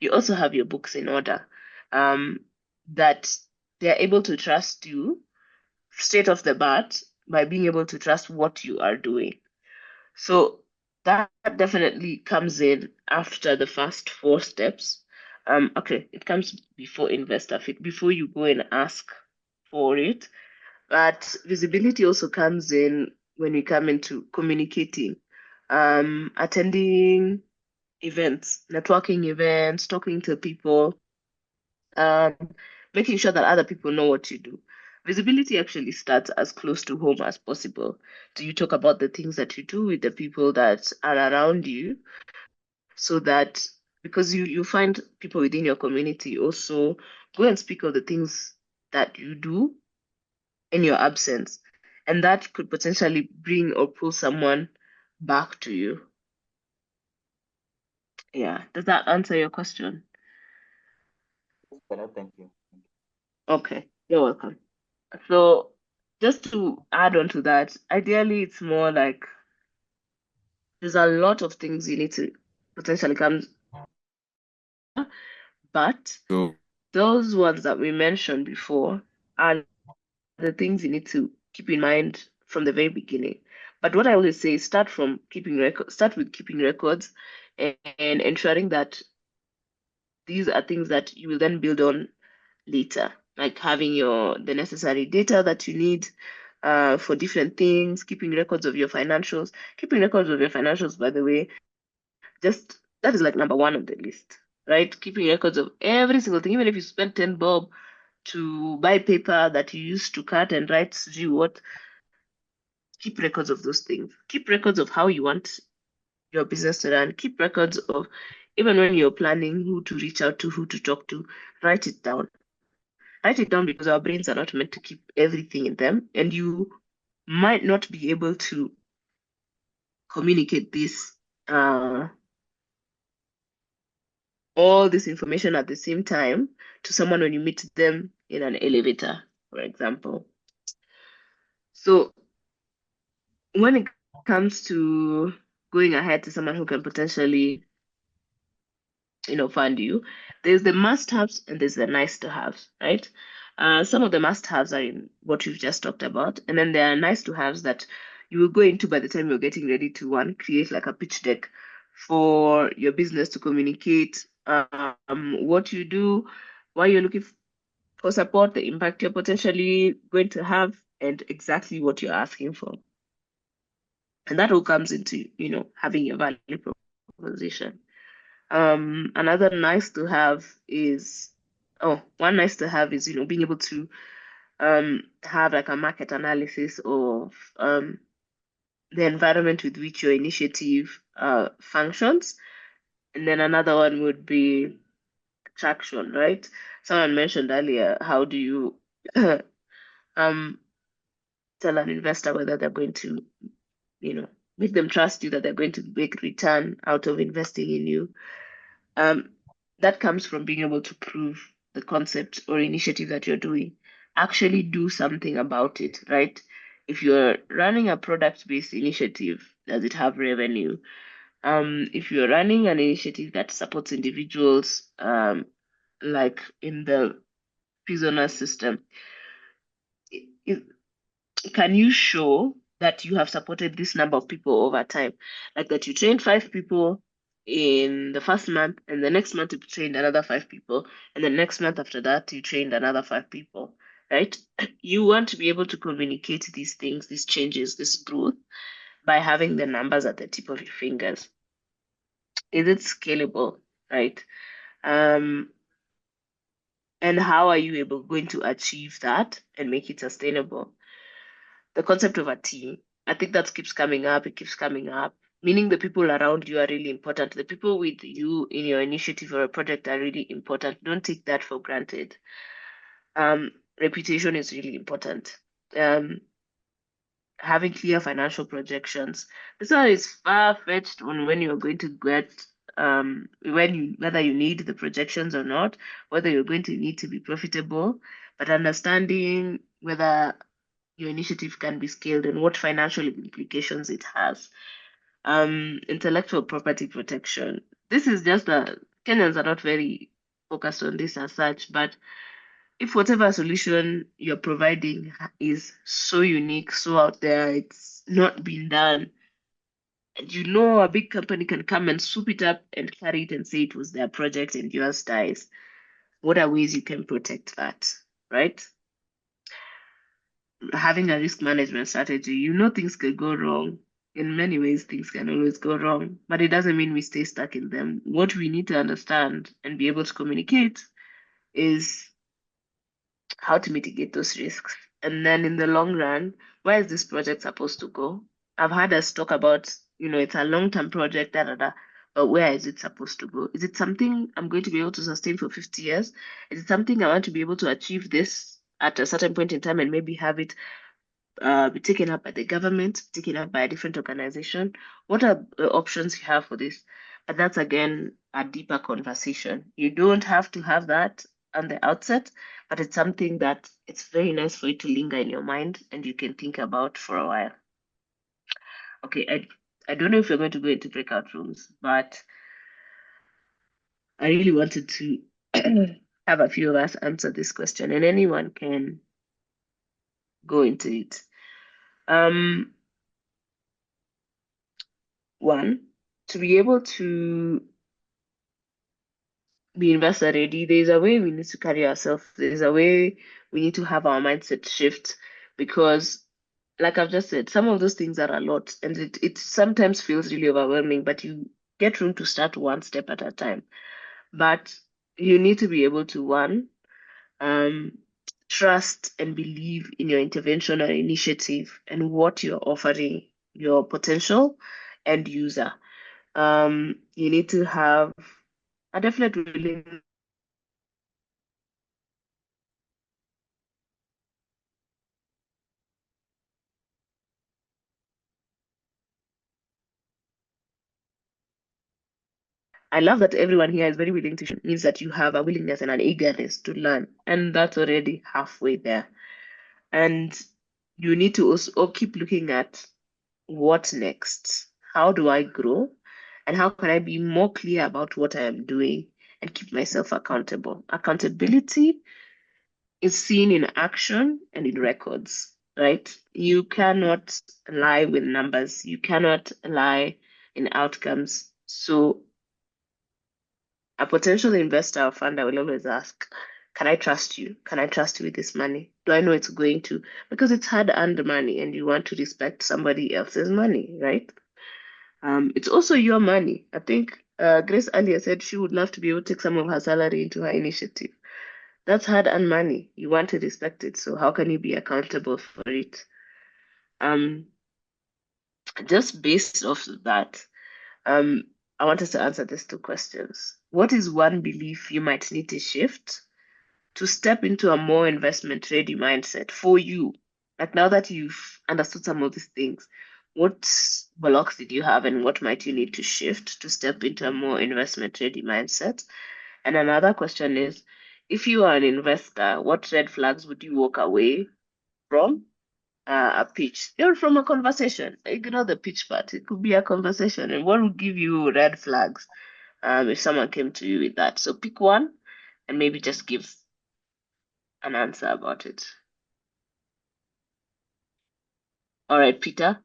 you also have your books in order. That they're able to trust you straight off the bat by being able to trust what you are doing. So that definitely comes in after the first 4 steps. Okay, it comes before investor fit, before you go and ask for it. But visibility also comes in when we come into communicating, attending events, networking events, talking to people, making sure that other people know what you do. Visibility actually starts as close to home as possible. Do you talk about the things that you do with the people that are around you, so that because you find people within your community also go and speak of the things that you do in your absence, and that could potentially bring or pull someone back to you. Yeah, does that answer your question? Thank you. Okay, you're welcome. So just to add on to that, ideally it's more like there's a lot of things you need to potentially come, but So those ones that we mentioned before are the things you need to keep in mind from the very beginning. But what I always say is start with keeping records, and ensuring that these are things that you will then build on later, like having the necessary data that you need for different things, keeping records of your financials. Keeping records of your financials, by the way, just that is like number one on the list, right? Keeping records of every single thing, even if you spend 10 bob to buy paper that you used to cut and write you what, keep records of those things. Keep records of how you want your business to run. Keep records of even when you're planning who to reach out to, who to talk to, write it down. Write it down because our brains are not meant to keep everything in them, and you might not be able to communicate all this information at the same time to someone when you meet them in an elevator, for example. So when it comes to going ahead to someone who can potentially, fund you, there's the must-haves and there's the nice-to-haves, right? Some of the must-haves are in what you've just talked about, and then there are nice-to-haves that you will go into by the time you're getting ready to create like a pitch deck for your business to communicate what you do, why you're looking for support, the impact you're potentially going to have, and exactly what you're asking for. And that all comes into, having your value proposition. Another nice to have is, one nice to have is, being able to have like a market analysis of the environment with which your initiative functions. And then another one would be traction, right? Someone mentioned earlier, how do you um tell an investor whether they're going to, make them trust you that they're going to make return out of investing in you. Um, that comes from being able to prove the concept or initiative that you're doing. Actually do something about it, right? If you're running a product-based initiative, does it have revenue? If you're running an initiative that supports individuals, like in the prisoner system, can you show that you have supported this number of people over time? Like that you trained 5 people in the first month, and the next month you trained another 5 people, and the next month after that you trained another 5 people, right? You want to be able to communicate these things, these changes, this growth by having the numbers at the tip of your fingers. Is it scalable, right? And how are you going to achieve that and make it sustainable? The concept of a team, I think that keeps coming up. It keeps coming up, meaning the people around you are really important. The people with you in your initiative or a project are really important. Don't take that for granted. Reputation is really important. Having clear financial projections. This one is far-fetched on when you're going to get whether you need the projections or not, whether you're going to need to be profitable, but understanding whether your initiative can be scaled and what financial implications it has. Intellectual property protection. This is just Kenyans are not very focused on this as such, but if whatever solution you're providing is so unique, so out there, it's not been done, and a big company can come and swoop it up and carry it and say it was their project and yours dies. What are ways you can protect that, right? Having a risk management strategy, things could go wrong. In many ways, things can always go wrong, but it doesn't mean we stay stuck in them. What we need to understand and be able to communicate is how to mitigate those risks. And then in the long run, where is this project supposed to go? I've had us talk about, it's a long-term project, but where is it supposed to go? Is it something I'm going to be able to sustain for 50 years? Is it something I want to be able to achieve this at a certain point in time and maybe have it be taken up by the government, taken up by a different organization? What are the options you have for this? But that's again a deeper conversation. You don't have to have that on the outset, but it's something that it's very nice for you to linger in your mind and you can think about for a while. Okay, I don't know if you're going to go into breakout rooms, but I really wanted to have a few of us answer this question, and anyone can go into it. One, to be able to be investor ready, there's a way we need to carry ourselves. There's a way we need to have our mindset shift because, like I've just said, some of those things are a lot and it sometimes feels really overwhelming, but you get room to start one step at a time. But you need to be able to, one, trust and believe in your intervention or initiative and what you're offering your potential end user. You need to have a definite willingness. I love that everyone here is very willing to means that you have a willingness and an eagerness to learn, and that's already halfway there. And you need to also keep looking at what next? How do I grow? And how can I be more clear about what I am doing and keep myself accountable? Accountability is seen in action and in records, right? You cannot lie with numbers, you cannot lie in outcomes. So a potential investor or funder will always ask, can I trust you? Can I trust you with this money? Do I know it's going to? Because it's hard-earned money and you want to respect somebody else's money, right? It's also your money. I think Grace earlier said she would love to be able to take some of her salary into her initiative. That's hard-earned money. You want to respect it. So how can you be accountable for it? Just based off of that, um, I want us to answer these two questions. What is one belief you might need to shift to step into a more investment ready mindset for you? Like now that you've understood some of these things, what blocks did you have and what might you need to shift to step into a more investment ready mindset? And another question is, if you are an investor, what red flags would you walk away from a pitch or from a conversation? Ignore the pitch part. It could be a conversation. And what would give you red flags if someone came to you with that? So pick one and maybe just give an answer about it. All right, Peter,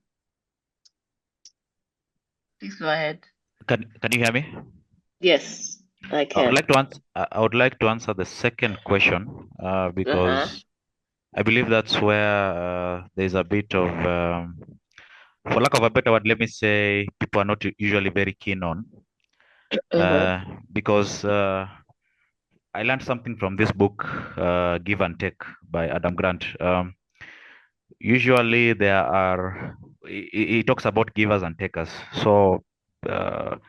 please go ahead. Can you hear me? Yes, I I would can. like to answer. I would like to answer the second question because I believe that's where there's a bit of, for lack of a better word, let me say, people are not usually very keen on, because I learned something from this book, Give and Take by Adam Grant. Usually there are, he talks about givers and takers. So the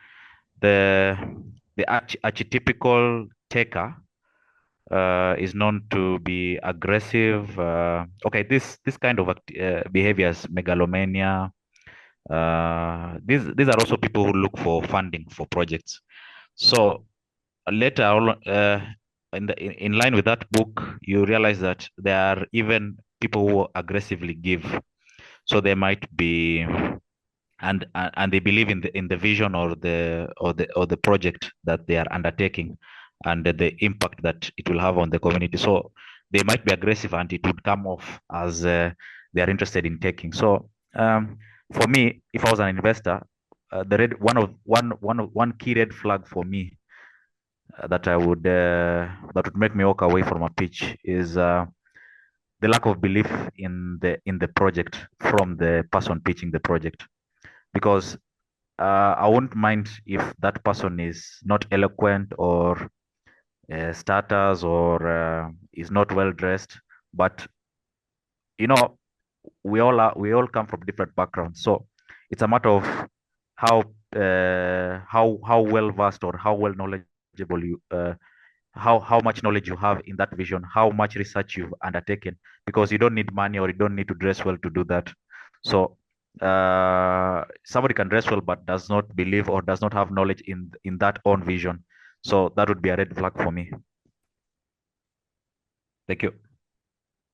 archetypical taker is known to be aggressive. Okay, this kind of behaviors, megalomania. These are also people who look for funding for projects. So later, in line with that book, you realize that there are even people who aggressively give. So they might be, and they believe in the vision or the project that they are undertaking and the impact that it will have on the community. So they might be aggressive and it would come off as they are interested in taking. So for me, if I was an investor, one key red flag for me that would make me walk away from a pitch is the lack of belief in the project from the person pitching the project. Because I won't mind if that person is not eloquent or stutters or is not well dressed, but you know, we all come from different backgrounds, so it's a matter of how how well versed or how well knowledgeable you how much knowledge you have in that vision, how much research you've undertaken, because you don't need money or you don't need to dress well to do that. So somebody can dress well but does not believe or does not have knowledge in that own vision. So that would be a red flag for me. Thank you.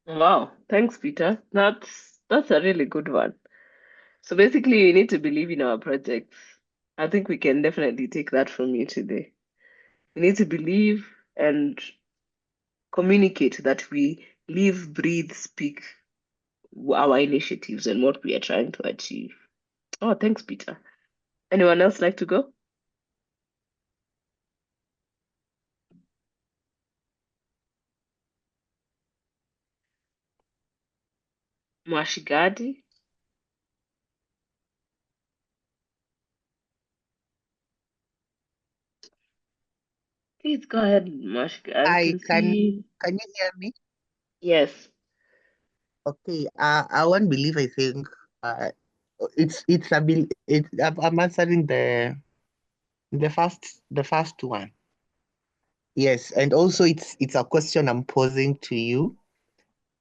Wow, thanks, Peter. That's a really good one. So basically, we need to believe in our projects. I think we can definitely take that from you today. We need to believe and communicate that we live, breathe, speak our initiatives and what we are trying to achieve. Oh, thanks, Peter. Anyone else like to go? Mwashigadi? Please go ahead, Mwashigadi. I I can see. can you hear me? Yes. Okay. I won't believe. I think it's I'm answering the first one. Yes, and also it's a question I'm posing to you.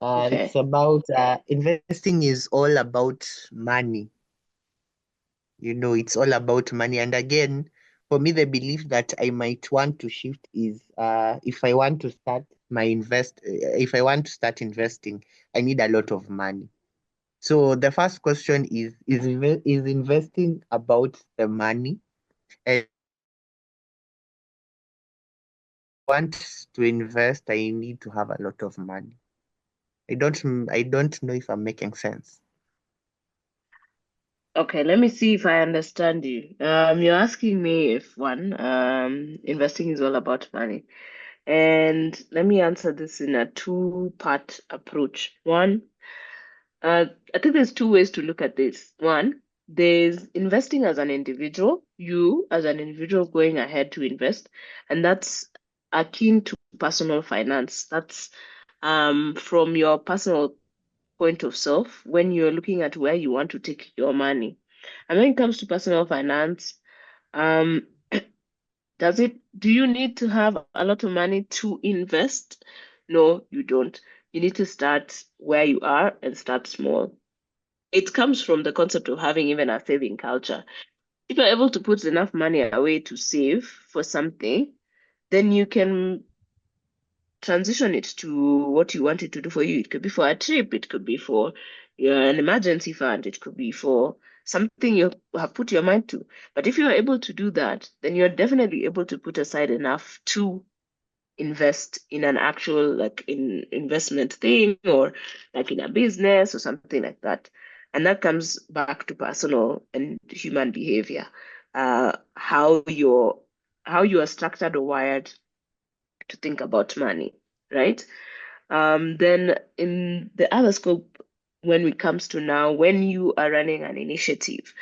Okay. It's about investing is all about money. It's all about money. And again, for me, the belief that I might want to shift is if I want to if I want to start investing, I need a lot of money. So the first question is investing about the money? And want to invest, I need to have a lot of money. I don't know if I'm making sense. Okay, let me see if I understand you. You're asking me if investing is all about money. And let me answer this in a two-part approach. One, I think there's two ways to look at this. One, there's investing as an individual, you as an individual going ahead to invest, and that's akin to personal finance. That's from your personal point of self when you're looking at where you want to take your money. And when it comes to personal finance, um, do you need to have a lot of money to invest? No, you don't. You need to start where you are and start small. It comes from the concept of having even a saving culture. If you're able to put enough money away to save for something, then you can transition it to what you want it to do for you. It could be for a trip, it could be for an emergency fund, it could be for something you have put your mind to. But if you're able to do that, then you're definitely able to put aside enough to invest in an actual investment thing or like in a business or something like that. And that comes back to personal and human behavior, how you are structured or wired to think about money, right? Then in the other scope, when it comes to now, when you are running an initiative,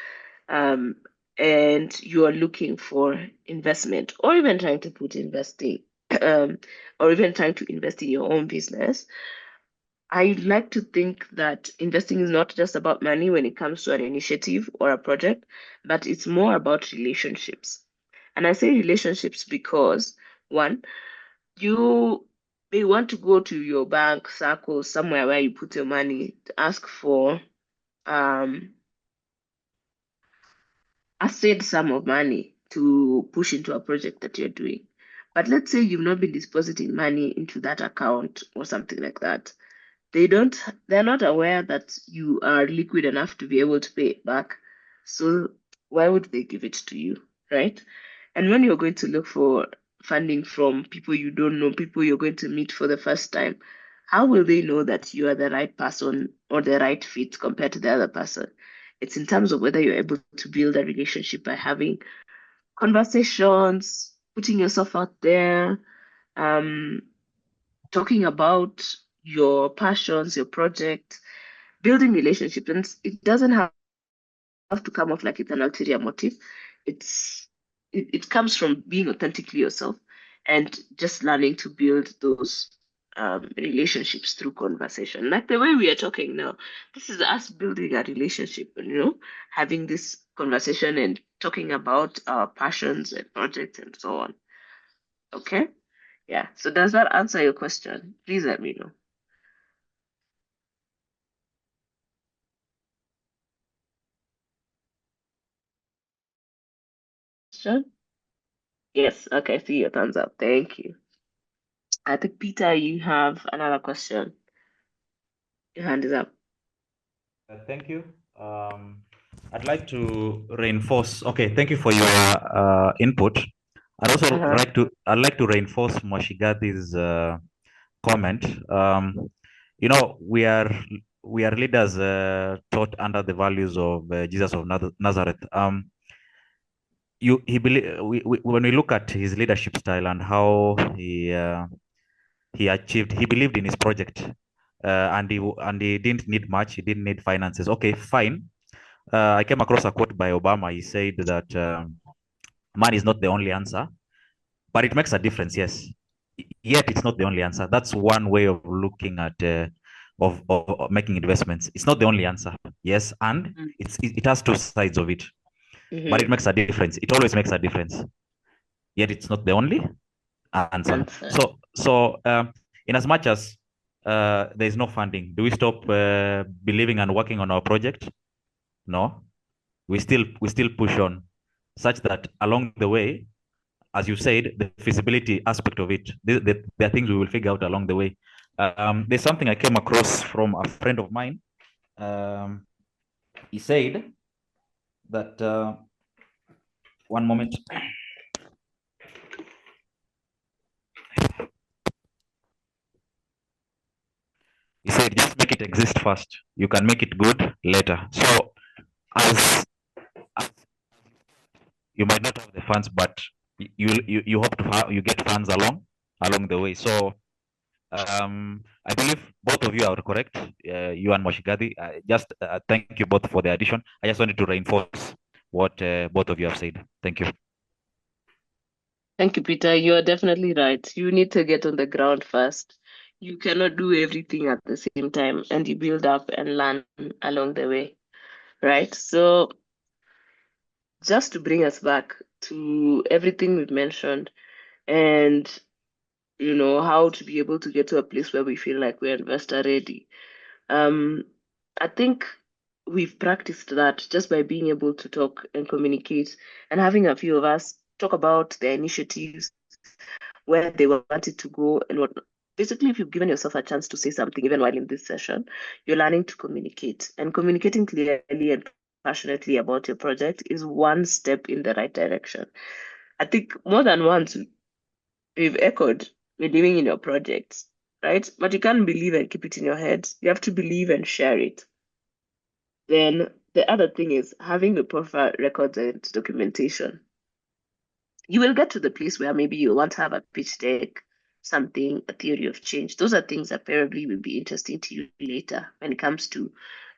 um, and you are looking for investment or even trying to put investing, or even trying to invest in your own business, I like to think that investing is not just about money when it comes to an initiative or a project, but it's more about relationships. And I say relationships because one, you may want to go to your bank circle somewhere where you put your money to ask for um, a said sum of money to push into a project that you're doing. But let's say you've not been depositing money into that account or something like that. They're not aware that you are liquid enough to be able to pay it back. So why would they give it to you, right? And when you're going to look for funding from people you don't know, people you're going to meet for the first time, how will they know that you are the right person or the right fit compared to the other person? It's in terms of whether you're able to build a relationship by having conversations, putting yourself out there, um, talking about your passions, your project, building relationships. And it doesn't have to come off like it's an ulterior motive. It comes from being authentically yourself and just learning to build those relationships through conversation. Like the way we are talking now, this is us building a relationship, having this conversation and talking about our passions and projects and so on. Okay? Yeah. So does that answer your question? Please let me know. Question? Yes. Okay. See your thumbs up. Thank you. I think Peter, you have another question. Your hand is up. Thank you. I'd like to reinforce. Okay, thank you for your input. I'd like to reinforce Moshigati's comment. We are leaders taught under the values of Jesus of Nazareth. When we look at his leadership style and how he achieved, he believed in his project, and he didn't need much. He didn't need finances. Okay, fine. I came across a quote by Obama. He said that money is not the only answer, but it makes a difference. Yes, yet it's not the only answer. That's one way of looking at of making investments. It's not the only answer. Yes, and it has two sides of it, but it makes a difference. It always makes a difference. Yet it's not the only answer. So in as much as there is no funding, do we stop believing and working on our project? No, we still push on, such that along the way, as you said, the feasibility aspect of it, there are things we will figure out along the way. There's something I came across from a friend of mine. He said that one moment. He said, just make it exist first. You can make it good later. So as you might not have the funds, but you hope to have, you get funds along the way. So I believe both of you are correct. You and Moshigadi. Just thank you both for the addition. I just wanted to reinforce what both of you have said. Thank you. Thank you, Peter. You are definitely right. You need to get on the ground first. You cannot do everything at the same time, and you build up and learn along the way, right? So, just to bring us back to everything we've mentioned and how to be able to get to a place where we feel like we're investor ready. I think we've practiced that just by being able to talk and communicate and having a few of us talk about their initiatives, where they wanted to go and what. Basically, if you've given yourself a chance to say something, even while in this session, you're learning to communicate. And communicating clearly and passionately about your project is one step in the right direction. I think more than once we've echoed believing in your projects, right? But you can't believe and keep it in your head. You have to believe and share it. Then the other thing is having the proper records and documentation. You will get to the place where maybe you want to have a pitch deck, something, a theory of change. Those are things that probably will be interesting to you later when it comes to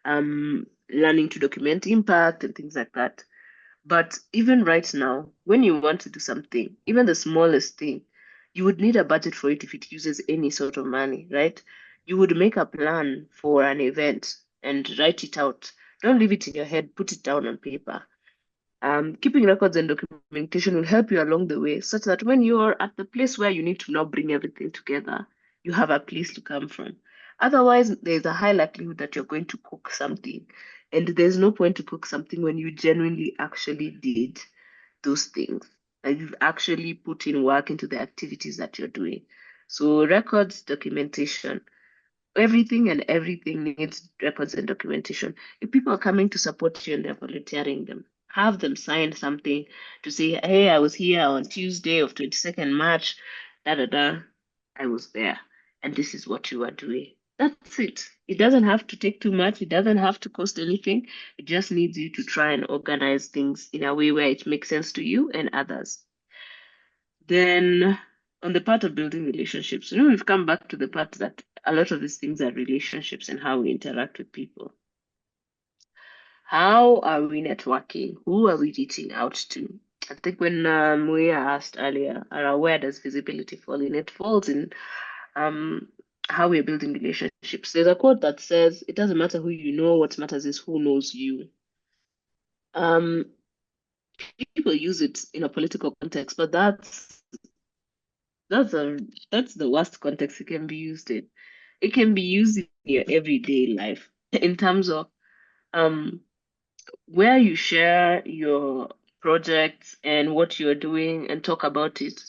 learning to document impact and things like that. But even right now, when you want to do something, even the smallest thing, you would need a budget for it if it uses any sort of money, right? You would make a plan for an event and write it out. Don't leave it in your head, put it down on paper. Keeping records and documentation will help you along the way, such that when you're at the place where you need to now bring everything together, you have a place to come from. Otherwise, there's a high likelihood that you're going to cook something, and there's no point to cook something when you genuinely actually did those things, and you've actually put in work into the activities that you're doing. So, records, documentation, everything needs records and documentation. If people are coming to support you and they're volunteering them, have them sign something to say, hey, I was here on Tuesday of 22nd March, da da da, I was there, and this is what you are doing. That's it. It doesn't have to take too much. It doesn't have to cost anything. It just needs you to try and organize things in a way where it makes sense to you and others. Then, on the part of building relationships, we've come back to the part that a lot of these things are relationships and how we interact with people. How are we networking? Who are we reaching out to? I think when we asked earlier, where does visibility fall in? It falls in how we're building relationships. There's a quote that says, "It doesn't matter who you know, what matters is who knows you." Um, People use it in a political context, but that's a that's the worst context it can be used in. It can be used in your everyday life in terms of um where you share your projects and what you're doing and talk about it.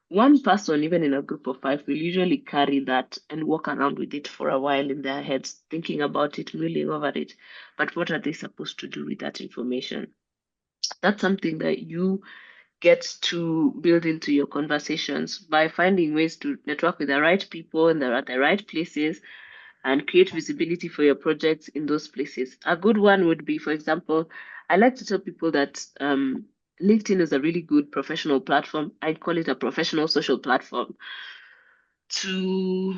One person, even in a group of five, will usually carry that and walk around with it for a while in their heads, thinking about it, mulling over it. But what are they supposed to do with that information? That's something that you get to build into your conversations by finding ways to network with the right people and they're at the right places and create visibility for your projects in those places. A good one would be, for example, I like to tell people that LinkedIn is a really good professional platform. I'd call it a professional social platform to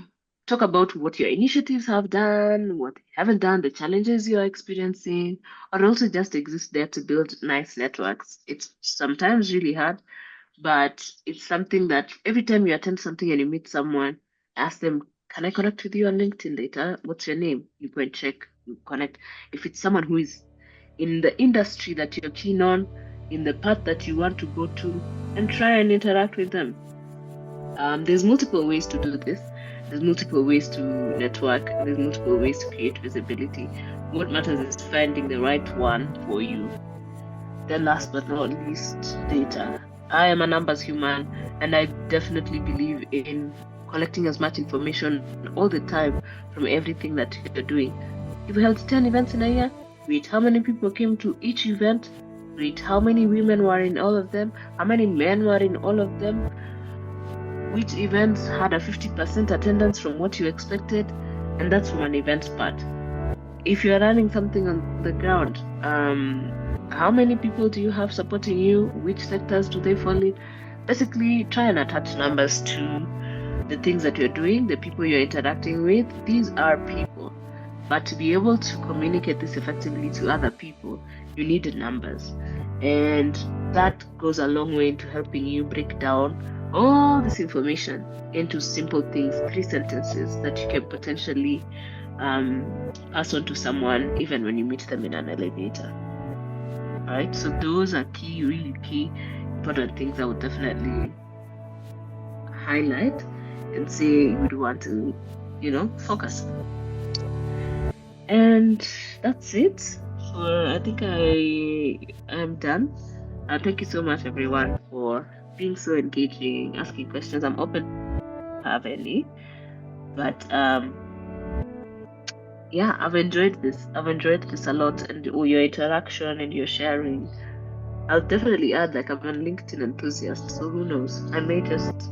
talk about what your initiatives have done, what you haven't done, the challenges you're experiencing, or also just exist there to build nice networks. It's sometimes really hard, but it's something that every time you attend something and you meet someone, ask them, "Can I connect with you on LinkedIn later? What's your name?" You go and check, you connect. If it's someone who is in the industry that you're keen on, in the path that you want to go to, and try and interact with them. There's multiple ways to do this. There's multiple ways to network. There's multiple ways to create visibility. What matters is finding the right one for you. Then last but not least, data. I am a numbers human, and I definitely believe in collecting as much information all the time from everything that you're doing. If we held 10 events in a year, rate how many people came to each event, rate how many women were in all of them, how many men were in all of them, which events had a 50% attendance from what you expected, and that's from an event part. If you're running something on the ground, how many people do you have supporting you? Which sectors do they fall in? Basically, try and attach numbers to the things that you're doing, the people you're interacting with. These are people. But to be able to communicate this effectively to other people, you need numbers. And that goes a long way into helping you break down all this information into simple things, 3 sentences that you can potentially pass on to someone even when you meet them in an elevator. All right, so those are key, really key, important things I would definitely highlight and say you would want to, focus. And that's it. So I think I am done. Thank you so much, everyone, for being so engaging, asking questions. I'm open to have any, but yeah, I've enjoyed this. I've enjoyed this a lot, and your interaction and your sharing. I'll definitely add, like, I'm a LinkedIn enthusiast, so who knows? I may just